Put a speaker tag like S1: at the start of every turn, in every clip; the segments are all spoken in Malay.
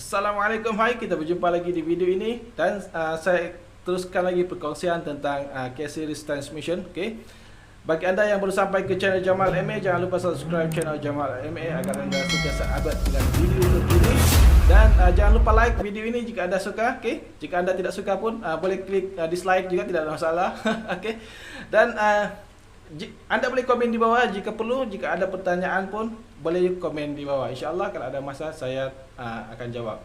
S1: Assalamualaikum, hai, kita berjumpa lagi di video ini dan saya teruskan lagi perkongsian tentang K-Series Transmission. Okay. Bagi anda yang baru sampai ke channel Jamal MA, jangan lupa subscribe channel Jamal MA agar anda sentiasa update dengan video terkini. Dan jangan lupa like video ini jika anda suka. Okay. Jika anda tidak suka pun boleh klik dislike juga, tidak ada masalah. Okay. Dan anda boleh komen di bawah jika perlu. Jika ada pertanyaan pun boleh komen di bawah. InsyaAllah kalau ada masa saya akan jawab.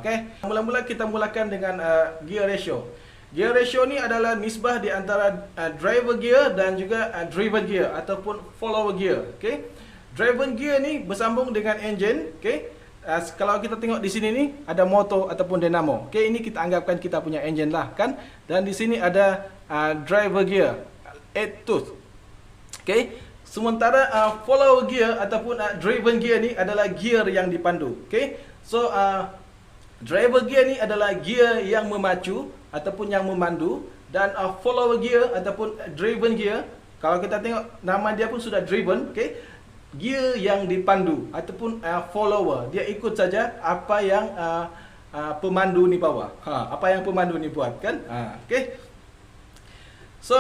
S1: Okey. Mula-mula kita mulakan dengan gear ratio. Gear ratio ni adalah nisbah di antara driver gear dan juga driven gear ataupun follower gear. Okey. Driven gear ni bersambung dengan engine. Okey. Kalau kita tengok di sini ni ada motor ataupun dinamo. Okey, ini kita anggapkan kita punya engine lah kan. Dan di sini ada driver gear 8 tooth. Okey. Sementara follower gear ataupun driven gear ni adalah gear yang dipandu. Okey. So driver gear ni adalah gear yang memacu ataupun yang memandu, dan follower gear ataupun driven gear, kalau kita tengok nama dia pun sudah driven, okey. Gear yang dipandu ataupun follower, dia ikut saja apa yang pemandu ni bawa. Apa yang pemandu ni buat kan? Okey. So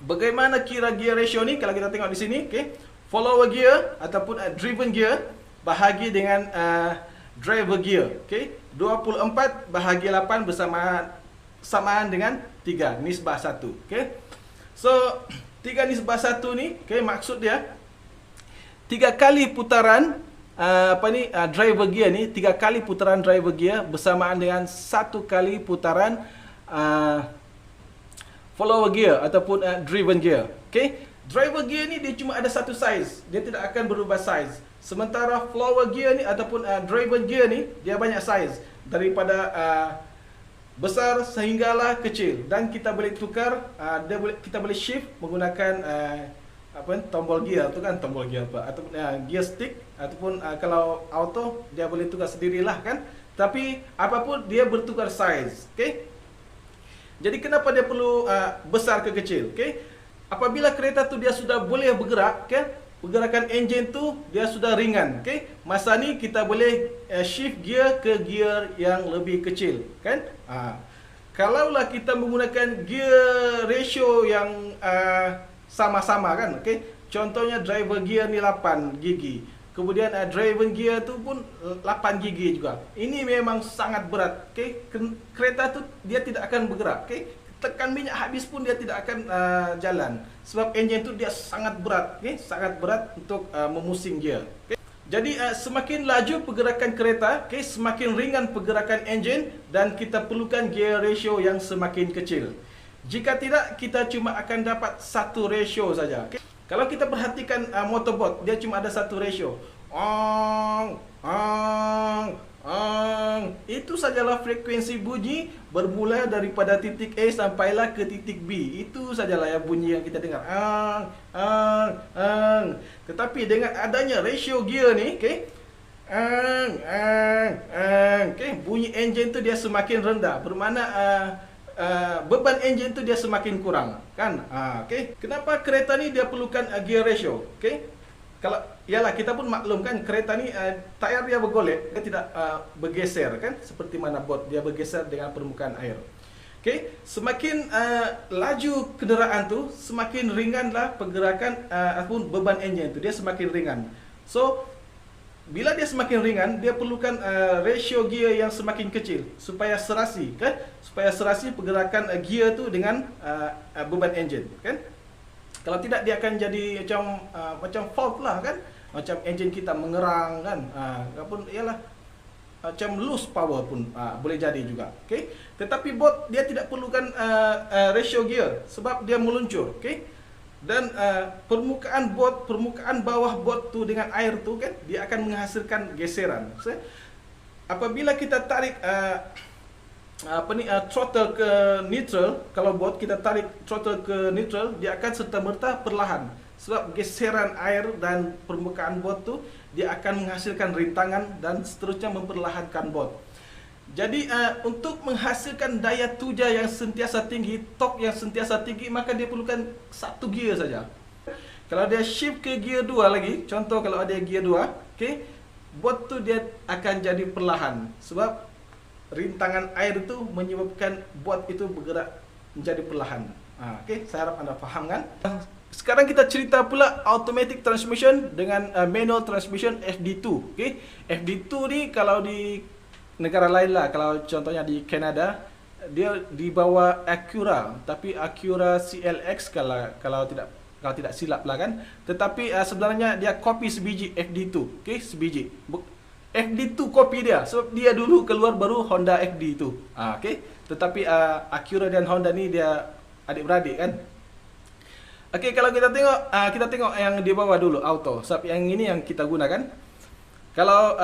S1: bagaimana kira gear ratio ni? Kalau kita tengok di sini, okey. Follower gear ataupun driven gear bahagi dengan driver gear, okey. 24 bahagi 8 samaan dengan 3 nisbah 1, okey. So 3 nisbah 1 ni, okey, maksud dia 3 kali putaran driver gear ni, 3 kali putaran driver gear bersamaan dengan 1 kali putaran follower gear ataupun driven gear. Okey, driver gear ni dia cuma ada satu size, dia tidak akan berubah size. Sementara follower gear ni ataupun driven gear ni dia banyak size, daripada besar sehinggalah kecil, dan kita boleh tukar, kita boleh shift menggunakan tombol gear tu kan, tombol gear apa ataupun gear stick, ataupun kalau auto dia boleh tukar sendirilah kan. Tapi apapun dia bertukar size. Okey. Jadi kenapa dia perlu besar ke kecil? Okey. Apabila kereta tu dia sudah boleh bergerak, kan? Pergerakan enjin tu dia sudah ringan, okey. Masa ni kita boleh shift gear ke gear yang lebih kecil, kan? Kalaulah kita menggunakan gear ratio yang sama-sama kan, okey. Contohnya driver gear ni 8 gigi. Kemudian driven gear tu pun 8 gigi juga. Ini memang sangat berat, okey. Kereta tu dia tidak akan bergerak, okey. Tekan minyak habis pun dia tidak akan jalan, sebab enjin tu dia sangat berat, okey. Sangat berat untuk memusing gear, okey. Jadi semakin laju pergerakan kereta, okey, semakin ringan pergerakan enjin, dan kita perlukan gear ratio yang semakin kecil. Jika tidak, kita cuma akan dapat satu ratio saja, okey. Kalau kita perhatikan motorbot, dia cuma ada satu ratio. Itu sajalah frekuensi bunyi bermula daripada titik A sampailah ke titik B. Itu sajalah yang bunyi yang kita dengar. Tetapi dengan adanya ratio gear ni, okey, okey, bunyi enjin tu dia semakin rendah, bermakna beban enjin tu dia semakin kurang, kan? Okey. Kenapa kereta ni dia perlukan gear ratio? Okey. Kalau ialah kita pun maklum kan, kereta ni tayar dia bergolek, dia tidak bergeser kan, seperti mana bot dia bergeser dengan permukaan air. Okey, semakin laju kenderaan tu, semakin ringanlah pergerakan ataupun beban enjin tu, dia semakin ringan. So bila dia semakin ringan, dia perlukan ratio gear yang semakin kecil supaya serasi kan, supaya serasi pergerakan gear tu dengan beban enjin kan. Kalau tidak dia akan jadi macam fault lah kan, macam enjin kita mengerang kan, ataupun ialah macam loose power pun boleh jadi juga, okey. Tetapi bot dia tidak perlukan ratio gear sebab dia meluncur, okey. Dan permukaan bawah bot tu dengan air tu kan, dia akan menghasilkan geseran. So, apabila kita tarik throttle ke neutral, kalau bot kita tarik throttle ke neutral, dia akan serta-merta perlahan, sebab geseran air dan permukaan bot tu dia akan menghasilkan rintangan dan seterusnya memperlahankan bot. Jadi untuk menghasilkan daya tuja yang sentiasa tinggi, torque yang sentiasa tinggi, maka dia perlukan satu gear saja. Kalau dia shift ke gear 2 lagi, contoh kalau ada gear 2, okey, bot tu dia akan jadi perlahan sebab rintangan air tu menyebabkan bot itu bergerak menjadi perlahan. Okey, saya harap anda faham kan? Sekarang kita cerita pula automatic transmission dengan manual transmission FD2. Okey, FD2 ni kalau di negara lain lah, kalau contohnya di Canada dia di bawah Acura, tapi Acura CLX kalau tidak silap lah kan. Tetapi sebenarnya dia copy sebiji FD2. Okey, sebiji. FD2 copy dia sebab dia dulu keluar baru Honda FD tu. Okey. Tetapi Acura dan Honda ni dia adik-beradik kan. Okey, kalau kita tengok yang di bawah dulu auto. Sebab yang ini yang kita gunakan. Kalau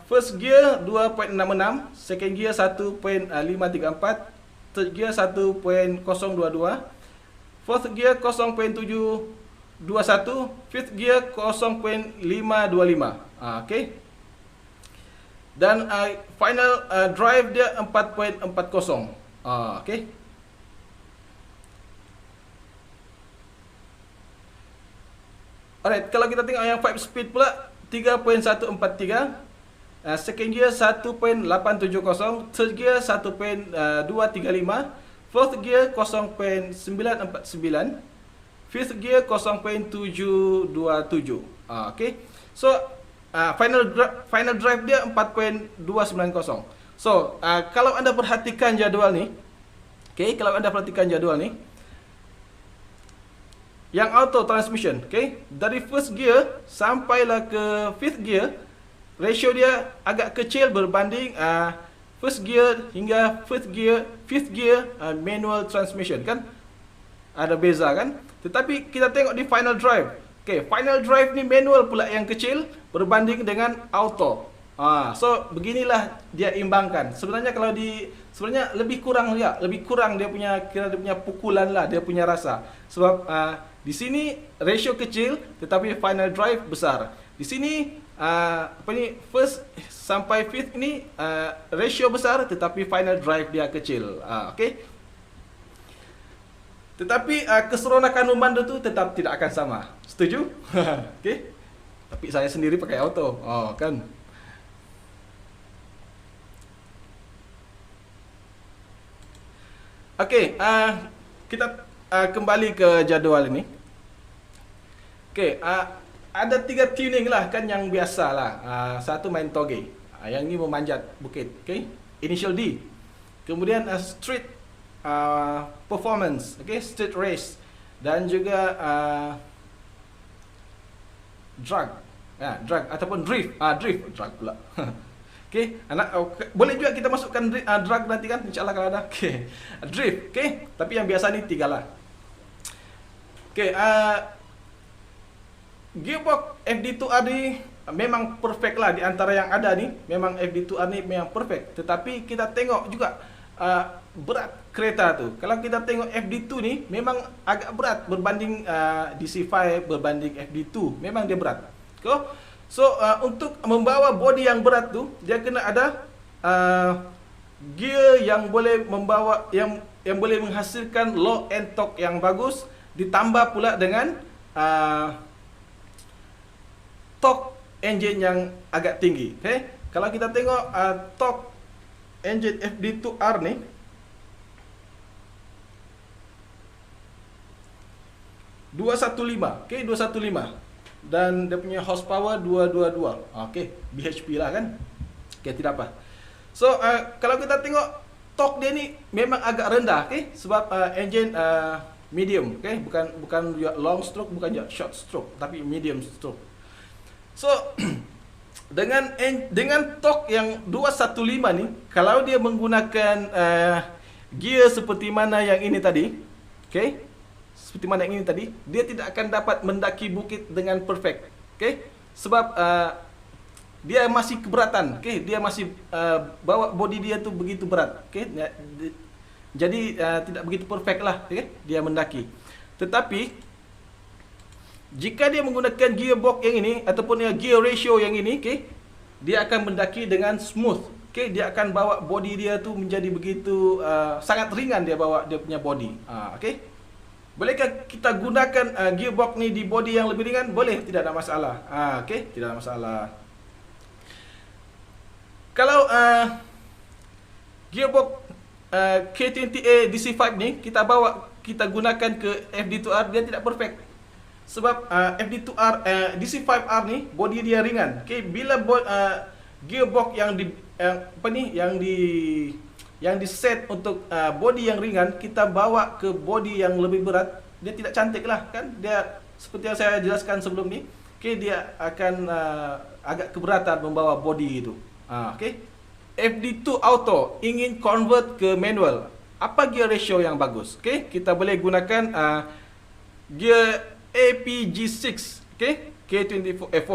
S1: first gear 2.66, second gear 1.534, third gear 1.022, fourth gear 0.721, fifth gear 0.525. Okey. Dan final drive dia 4.40. Okey. Alright, kalau kita tengok yang 5 speed pula 3.143, second gear 1.870, third gear 1.235, fourth gear 0.949, fifth gear 0.727. Okey. So final drive dia 4.290. So kalau anda perhatikan jadual ni, okey, kalau anda perhatikan jadual ni, yang auto transmission, okey, dari first gear sampailah ke fifth gear, ratio dia agak kecil berbanding first gear hingga fifth gear manual transmission kan. Ada beza kan? Tetapi kita tengok di final drive. Okey, final drive ni manual pula yang kecil berbanding dengan auto. So beginilah dia imbangkan. Sebenarnya sebenarnya lebih kurang dia punya pukulan lah, dia punya rasa. Sebab di sini ratio kecil tetapi final drive besar. Di sini first sampai fifth ni ratio besar tetapi final drive dia kecil. Okey. Tetapi keseronokan memandu tu tetap tidak akan sama. Setuju? Okey. Tapi saya sendiri pakai auto. Kan. Okey, kita kembali ke jadual ini. Okey, ada 3 tuning lah kan yang biasa lah. Satu main toge. Yang ini memanjat bukit. Okey, initial D. Kemudian street performance, okey, street race dan juga drag. Drag ataupun drift. Drag pula. Okey, boleh juga kita masukkan drag nanti kan, insya-Allah kalau ada. Okey. Drift, okey. Tapi yang biasa ni 3 lah. Okey, gearbox FD2R ni memang perfect lah di antara yang ada ni. Memang FD2R ni memang perfect. Tetapi kita tengok juga berat kereta tu. Kalau kita tengok FD2 ni memang agak berat berbanding DC5 berbanding FD2. Memang dia berat. So untuk membawa body yang berat tu dia kena ada gear yang boleh membawa yang boleh menghasilkan low end torque yang bagus, ditambah pula dengan torque engine yang agak tinggi. Okay? Kalau kita tengok torque engine FD2R ni, (215), okay, 215, dan dia punya horsepower 222. Okey, BHP lah kan. Okey, tidak apa. So kalau kita tengok torque dia ni memang agak rendah, okey, sebab engine medium, okey, bukan long stroke, bukan juga short stroke, tapi medium stroke. So dengan torque yang 215 ni, kalau dia menggunakan gear seperti mana yang ini tadi, okey, seperti mana yang ini tadi, dia tidak akan dapat mendaki bukit dengan perfect. Okey, sebab dia masih keberatan. Okey, dia masih bawa body dia tu begitu berat. Okey, jadi tidak begitu perfect lah, okey, dia mendaki. Tetapi jika dia menggunakan gearbox yang ini ataupun gear ratio yang ini, okey, dia akan mendaki dengan smooth. Okey, dia akan bawa body dia tu menjadi begitu sangat ringan, dia bawa dia punya body. Okey. Bolehkah kita gunakan gearbox ni di body yang lebih ringan? Boleh, tidak ada masalah. Okey, tidak ada masalah. Kalau gearbox K20A DC5 ni kita gunakan ke FD2R, dia tidak perfect. Sebab FD2R DC5R ni body dia ringan. Okey, bila gearbox yang di set untuk body yang ringan, kita bawa ke body yang lebih berat, dia tidak cantik lah kan. Dia seperti yang saya jelaskan sebelum ni, okey, dia akan agak keberatan membawa body itu. Okey. FD2 Auto ingin convert ke manual. Apa gear ratio yang bagus? Okey, kita boleh gunakan gear APG6, okey, K24A4.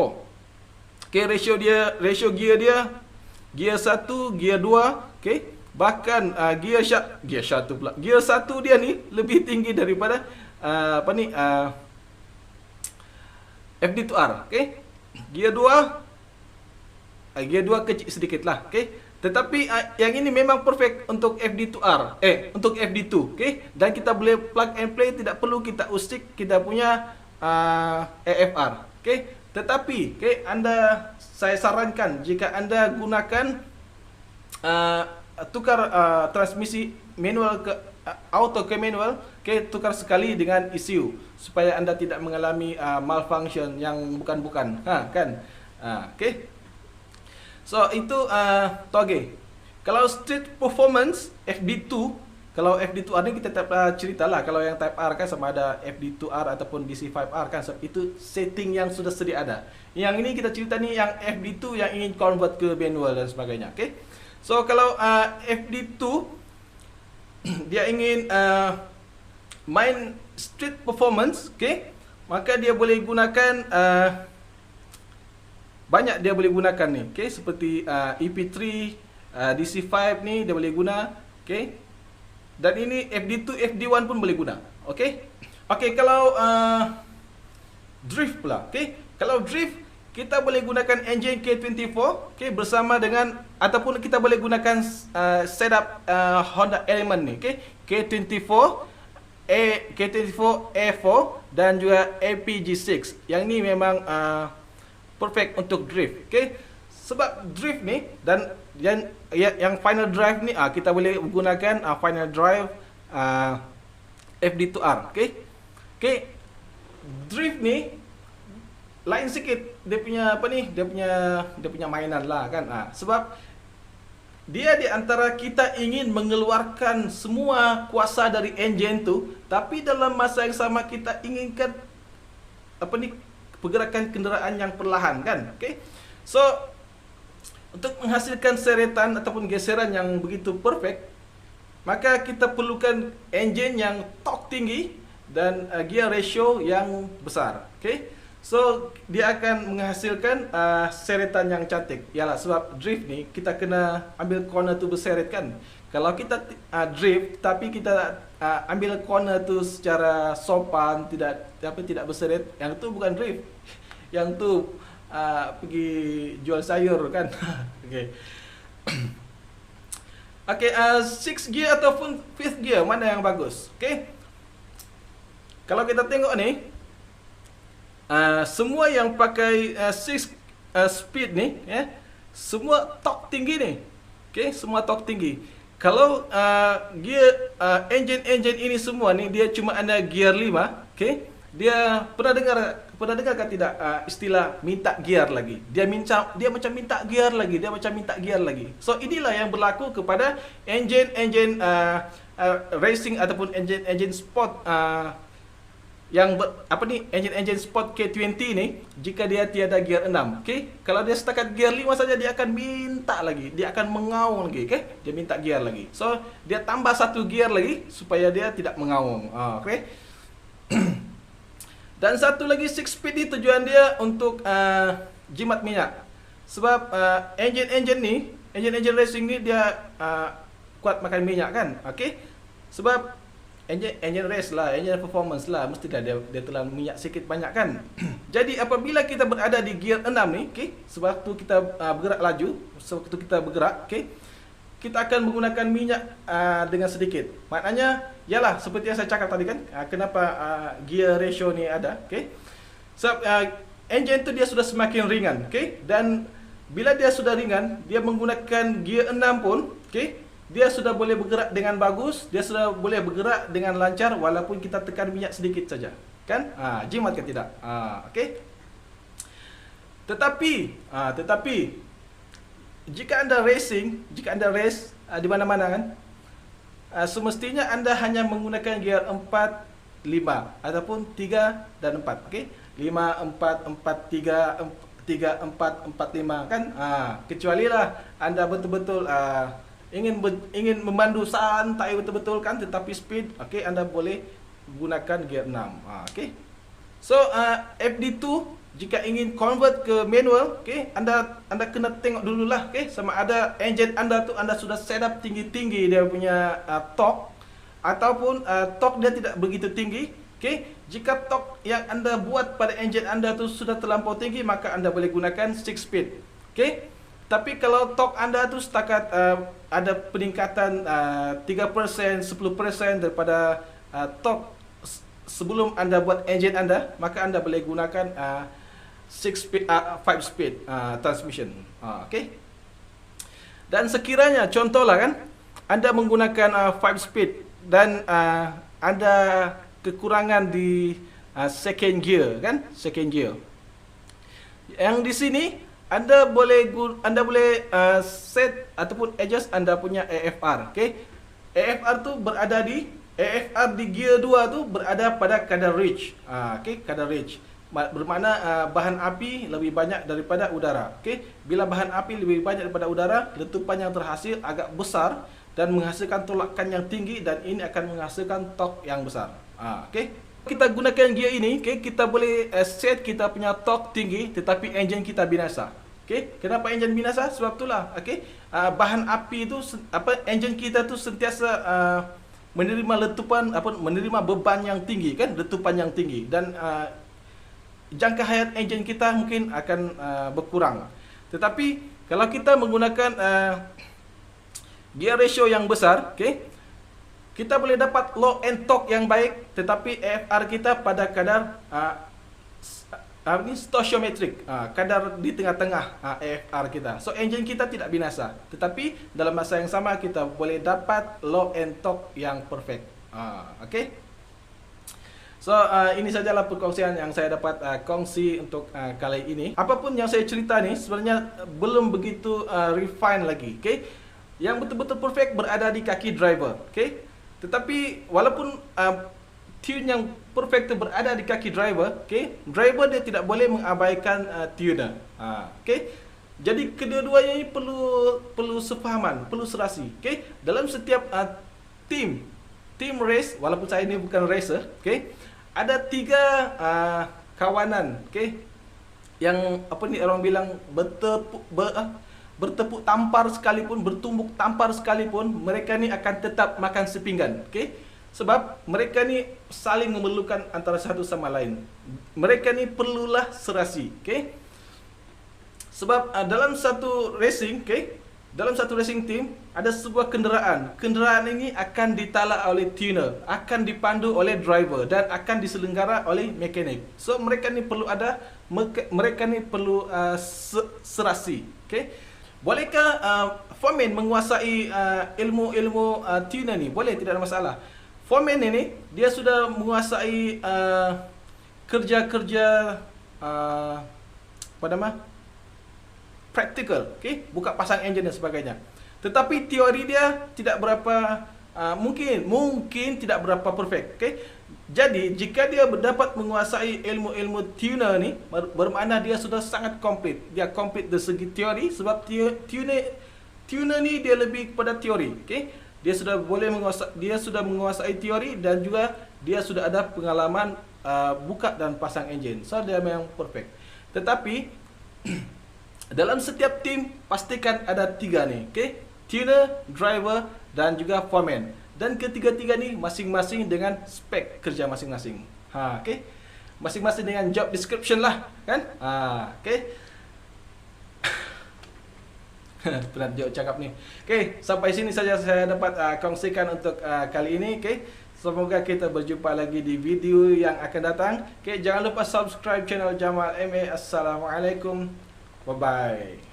S1: Okey, ratio gear dia gear 1, gear 2, okey. Bahkan gear 1 pula. Gear 1 dia ni lebih tinggi daripada FD2R, okey. Gear 2 kecil sedikit lah, okey. Tetapi yang ini memang perfect untuk FD2R, untuk FD2, okey. Dan kita boleh plug and play, tidak perlu kita usik kita punya AFR, okey. Tetapi, okey, saya sarankan jika anda gunakan tukar transmisi manual ke auto ke manual, okey, tukar sekali dengan ECU supaya anda tidak mengalami malfunction yang bukan-bukan, kan? Okey. So itu toge. Kalau street performance FD2, kalau FD2R ni kita ceritalah, kalau yang Type R kan sama ada FD2R ataupun DC5R kan, itu setting yang sudah sedia ada. Yang ini kita cerita ni yang FD2 yang ingin convert ke manual dan sebagainya, okey. So kalau FD2 dia ingin main street performance, okey, maka dia boleh gunakan banyak dia boleh gunakan ni, okey, seperti EP3, DC5 ni dia boleh guna, okey. Dan ini FD2, FD1 pun boleh guna, okey. Okey, kalau drift pula, okey. Kalau drift kita boleh gunakan engine K24, okey, bersama dengan ataupun kita boleh gunakan setup Honda Element ni, okey. K24A4 dan juga APG6. Yang ni memang perfect untuk drift, okey. Sebab drift ni dan yang final drive ni kita boleh gunakan final drive FD2R, okey. Okey. Drift ni lain sikit dia punya dia punya mainan lah kan. Sebab dia di antara kita ingin mengeluarkan semua kuasa dari engine tu, tapi dalam masa yang sama kita inginkan pergerakan kenderaan yang perlahan kan, okey. So untuk menghasilkan seretan ataupun geseran yang begitu perfect, maka kita perlukan engine yang torque tinggi dan gear ratio yang besar, okey. So dia akan menghasilkan seretan yang cantik. Yalah, sebab drift ni kita kena ambil corner tu berseret kan. Kalau kita drift tapi kita ambil corner tu secara sopan, tidak berseret, yang tu bukan drift. Yang tu pergi jual sayur kan. Okey. Okey, 6 gear ataupun 5th gear mana yang bagus? Okey. Kalau kita tengok ni, semua yang pakai 6 speed ni, semua torque tinggi ni. Okey, semua torque tinggi. Kalau gear engine ini semua ni dia cuma ada gear 5, okey. Dia pernah dengar kan tidak istilah minta gear lagi. Dia macam minta gear lagi. So inilah yang berlaku kepada engine racing ataupun engine sport yang engine sport K20 ni, jika dia tiada gear 6, okey. Kalau dia setakat gear 5 saja dia akan minta lagi, dia akan mengaung lagi, okey. Dia minta gear lagi. So dia tambah satu gear lagi supaya dia tidak mengaung. Okey. Dan satu lagi 6 speed ni tujuan dia untuk jimat minyak. Sebab engine racing ni dia kuat makan minyak kan, okey. Sebab engine race lah, engine performance lah, mesti dah dia telah minyak sikit banyak kan. Jadi apabila kita berada di gear 6 ni, okey, sewaktu kita bergerak laju, sewaktu kita bergerak, okey, kita akan menggunakan minyak dengan sedikit. Maknanya yalah seperti yang saya cakap tadi kan, kenapa gear ratio ni ada, okey. Sebab engine tu dia sudah semakin ringan, okey, dan bila dia sudah ringan, dia menggunakan gear 6 pun, okey, dia sudah boleh bergerak dengan bagus, dia sudah boleh bergerak dengan lancar walaupun kita tekan minyak sedikit saja. Kan? Jimat ke tidak? Okey. Tetapi jika anda racing, jika anda race di mana-mana kan, semestinya anda hanya menggunakan gear 4, 5 ataupun 3 dan 4. Okey? 5, 4, 4, 3, 4, 4, 5 kan? Kecuali lah anda betul-betul ingin memandu santai betul-betul kan, tetapi speed, okey, anda boleh gunakan gear 6. Okey. So FD2 jika ingin convert ke manual, okey, anda kena tengok dululah, okey, sama ada engine anda tu anda sudah set up tinggi-tinggi dia punya torque ataupun torque dia tidak begitu tinggi. Okey, jika torque yang anda buat pada engine anda tu sudah terlampau tinggi, maka anda boleh gunakan 6 speed. Okey. Tapi kalau torque anda tu setakat ada peningkatan 3%, 10% daripada torque sebelum anda buat engine anda, maka anda boleh gunakan 5 speed transmission. Okey. Dan sekiranya contohlah kan, anda menggunakan 5 speed dan anda kekurangan di second gear kan, second gear. Yang di sini anda boleh set ataupun adjust anda punya AFR. Okey. AFR tu berada di gear 2 tu berada pada kadar reach. Okey, kadar reach. Bermakna bahan api lebih banyak daripada udara. Okey. Bila bahan api lebih banyak daripada udara, letupan yang terhasil agak besar dan menghasilkan tolakan yang tinggi, dan ini akan menghasilkan torque yang besar. Okey. Kita gunakan gear ini, okay, kita boleh set kita punya torque tinggi tetapi engine kita binasa. Okey, kenapa engine binasa? Sebab itulah, okey, bahan api itu engine kita tu sentiasa menerima letupan, menerima beban yang tinggi kan, letupan yang tinggi, dan jangka hayat engine kita mungkin akan berkurang. Tetapi kalau kita menggunakan gear ratio yang besar, okey, kita boleh dapat low end torque yang baik, tetapi AFR kita pada kadar stoichiometric, kadar di tengah-tengah AFR kita. So engine kita tidak binasa, tetapi dalam masa yang sama kita boleh dapat low end torque yang perfect. Okey. So ini sajalah perkongsian yang saya dapat kongsi untuk kali ini. Apapun yang saya cerita ni sebenarnya belum begitu refine lagi. Okey. Yang betul-betul perfect berada di kaki driver. Okey. Tetapi walaupun tune yang perfect itu berada di kaki driver, okay, driver dia tidak boleh mengabaikan tuner. Okay. Jadi kedua-duanya ini perlu sefahaman, perlu serasi. Okay. Dalam setiap team race, walaupun saya ini bukan racer, okay, ada 3 kawanan, okay, yang orang bilang bertepuk tampar sekalipun, bertumbuk tampar sekalipun, mereka ni akan tetap makan sepinggan. Okey? Sebab mereka ni saling memerlukan antara satu sama lain. Mereka ni perlulah serasi. Okey? Sebab dalam satu racing, okey, dalam satu racing team ada sebuah kenderaan. Kenderaan ini akan ditalak oleh tuner, akan dipandu oleh driver dan akan diselenggara oleh mekanik. So mereka ni perlu serasi. Okey? Bolehkah foreman menguasai ilmu tuner ni? Boleh, tidak ada masalah. Foreman ini dia sudah menguasai kerja-kerja practical, okay? Buka pasang engine dan sebagainya. Tetapi teori dia tidak berapa mungkin tidak berapa perfect, okay? Jadi jika dia dapat menguasai ilmu-ilmu tuner ni, bermakna dia sudah sangat komplit. Dia komplit dari segi teori, sebab tuner ni dia lebih kepada teori, okey. Dia sudah menguasai teori dan juga dia sudah ada pengalaman buka dan pasang engine. So dia memang perfect. Tetapi dalam setiap tim pastikan ada 3 ni, okey. Tuner, driver dan juga foreman. Dan ketiga-tiga ni masing-masing dengan spek kerja masing-masing. Okey. Masing-masing dengan job description lah, kan? Okey. Berat jauh cakap ni. Okey, sampai sini saja saya dapat kongsikan untuk kali ini, okey. Semoga kita berjumpa lagi di video yang akan datang. Okey, jangan lupa subscribe channel Jamal MA. Assalamualaikum. Bye bye.